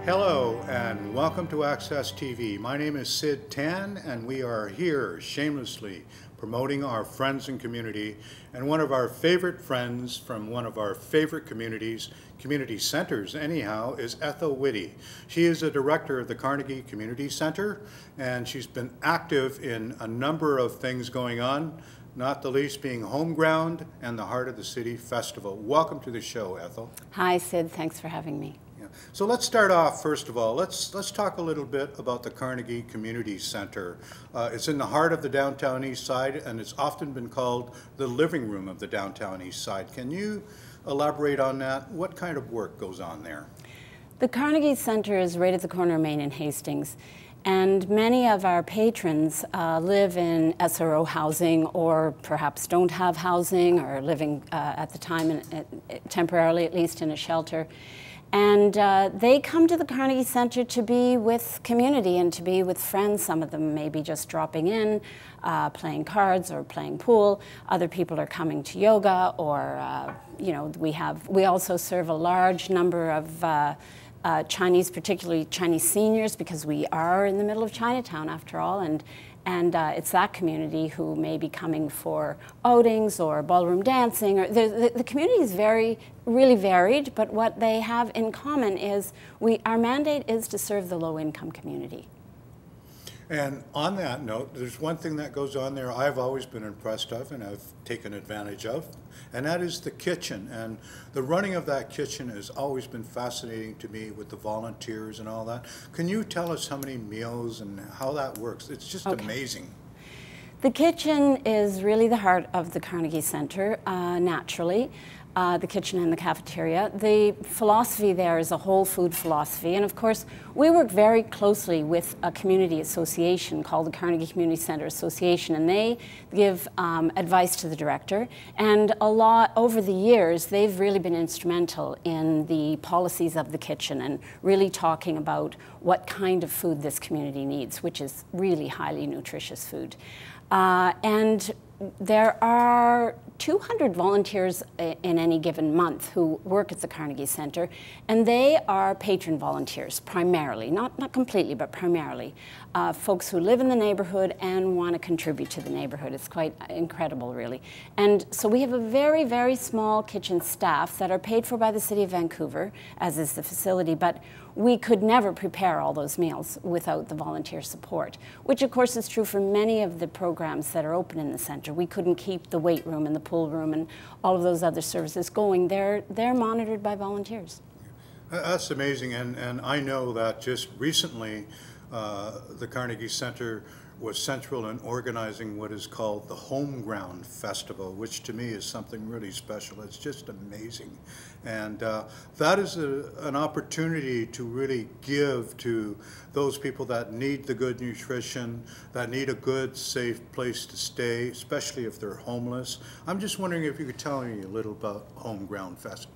Hello and welcome to Access TV. My name is Sid Tan and we are here shamelessly promoting our friends and community, and one of our favorite friends from one of our favorite communities, community centers anyhow, is Ethel Whitty. She is a director of the Carnegie Community Center and she's been active in a number of things going on, not the least being Home Ground and the Heart of the City Festival. Welcome to the show, Ethel. Hi, Sid. Thanks for having me. So let's start off, first of all, let's talk a little bit about the Carnegie Community Center. It's in the heart of the downtown east side, and it's often been called the living room of the downtown east side. Can you elaborate on that? What kind of work goes on there? The Carnegie Center is right at the corner of Main and Hastings, and many of our patrons live in SRO housing, or perhaps don't have housing, or living at the time, temporarily at least, in a shelter. And they come to the Carnegie Center to be with community and to be with friends. Some of them may be just dropping in, playing cards or playing pool. Other people are coming to yoga, or you know, we also serve a large number of Chinese, particularly Chinese seniors, because we are in the middle of Chinatown after all, and it's that community who may be coming for outings or ballroom dancing. Or the community is really varied, but what they have in common is our mandate is to serve the low-income community. And on that note, there's one thing that goes on there I've always been impressed of and I've taken advantage of, and that is the kitchen. And the running of that kitchen has always been fascinating to me with the volunteers and all that. Can you tell us how many meals and how that works? It's just amazing. The kitchen is really the heart of the Carnegie Center, naturally. The kitchen and the cafeteria. The philosophy there is a whole food philosophy, and of course we work very closely with a community association called the Carnegie Community Center Association, and they give advice to the director, and a lot over the years they've really been instrumental in the policies of the kitchen and really talking about what kind of food this community needs, which is really highly nutritious food. And there are 200 volunteers in any given month who work at the Carnegie Center, and they are patron volunteers primarily, not completely, but primarily. Folks who live in the neighborhood and want to contribute to the neighborhood. It's quite incredible, really. And so we have a very, very small kitchen staff that are paid for by the City of Vancouver, as is the facility, but we could never prepare all those meals without the volunteer support, which of course is true for many of the programs that are open in the center. We couldn't keep the weight room and the pool room and all of those other services going. They're monitored by volunteers. That's amazing, and I know that just recently the Carnegie Center was central in organizing what is called the Home Ground Festival, which to me is something really special. It's just amazing. And that is an opportunity to really give to those people that need the good nutrition, that need a good, safe place to stay, especially if they're homeless. I'm just wondering if you could tell me a little about Home Ground Festival.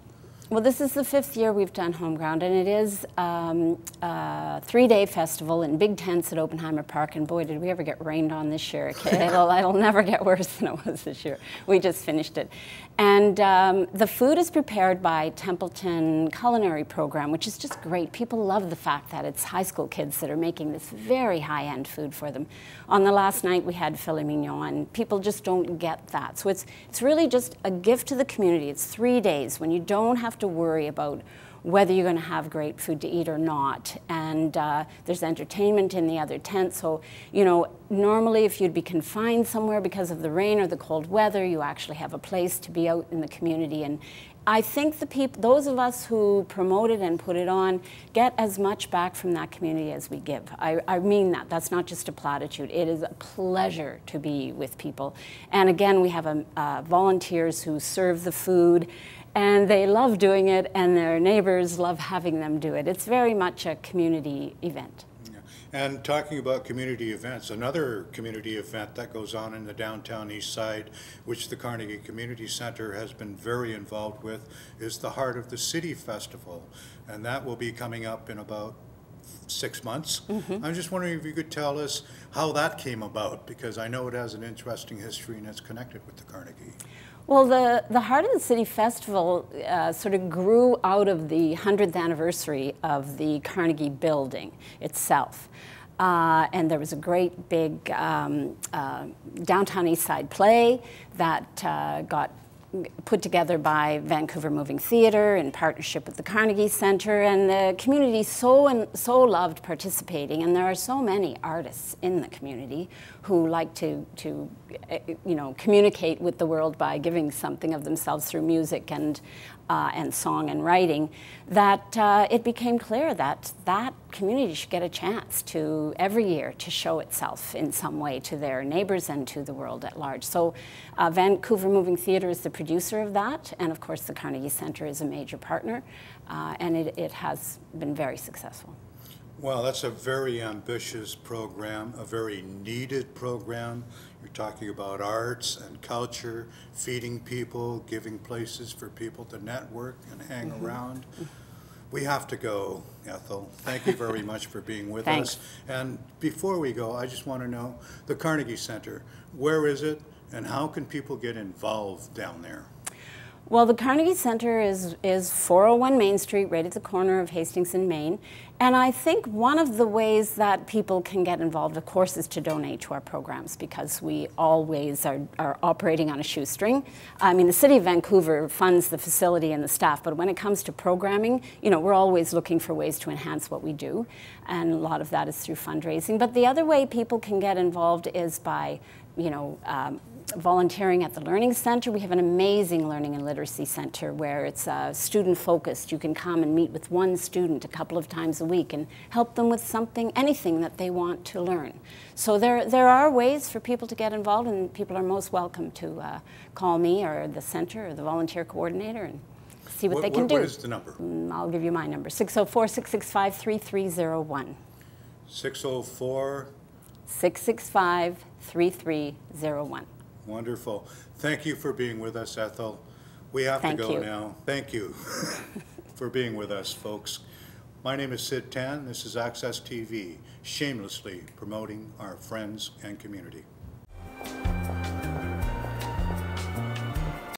Well, this is the 5th year we've done Home Ground, and it is a 3-day festival in big tents at Oppenheimer Park. And boy, did we ever get rained on this year. It'll never get worse than it was this year. We just finished it. And the food is prepared by Templeton Culinary Program, which is just great. People love the fact that it's high school kids that are making this very high-end food for them. On the last night, we had filet mignon, and people just don't get that. So it's really just a gift to the community. It's 3 days when you don't have to worry about whether you're going to have great food to eat or not. And there's entertainment in the other tent. So, you know, normally if you'd be confined somewhere because of the rain or the cold weather, you actually have a place to be out in the community. And I think those of us who promote it and put it on get as much back from that community as we give. I mean that. That's not just a platitude. It is a pleasure to be with people. And again, we have volunteers who serve the food, and they love doing it, and their neighbors love having them do it. It's very much a community event. Yeah. And talking about community events, another community event that goes on in the downtown east side, which the Carnegie Community Center has been very involved with, is the Heart of the City Festival. And that will be coming up in about 6 months. I'm just wondering if you could tell us how that came about, because I know it has an interesting history and it's connected with the Carnegie. Well, the Heart of the City Festival sort of grew out of the 100th anniversary of the Carnegie building itself. And there was a great big downtown East Side play that got put together by Vancouver Moving Theatre in partnership with the Carnegie Centre, and the community so loved participating, and there are so many artists in the community who like to communicate with the world by giving something of themselves through music and song and writing, that it became clear that that community should get a chance to every year to show itself in some way to their neighbors and to the world at large. So Vancouver Moving Theatre is the producer of that, and of course the Carnegie Centre is a major partner, and it has been very successful. Well, that's a very ambitious program, a very needed program. You're talking about arts and culture, feeding people, giving places for people to network and hang around. We have to go, Ethel. Thank you very much for being with us. And before we go, I just want to know, the Carnegie Centre, where is it and how can people get involved down there? Well, the Carnegie Centre is 401 Main Street, right at the corner of Hastings and Main. And I think one of the ways that people can get involved, of course, is to donate to our programs, because we always are operating on a shoestring. I mean, the City of Vancouver funds the facility and the staff, but when it comes to programming, we're always looking for ways to enhance what we do. And a lot of that is through fundraising. But the other way people can get involved is by, volunteering at the Learning Center. We have an amazing learning and literacy center where it's student focused. You can come and meet with one student a couple of times a week and help them with something, anything that they want to learn. So there are ways for people to get involved, and people are most welcome to call me or the center or the volunteer coordinator and see what they can do. What is the number? I'll give you my number, 604-665-3301. 604? 665-3301. Wonderful. Thank you for being with us, Ethel. We have to go now. Thank you for being with us, folks. My name is Sid Tan. This is Access TV, shamelessly promoting our friends and community.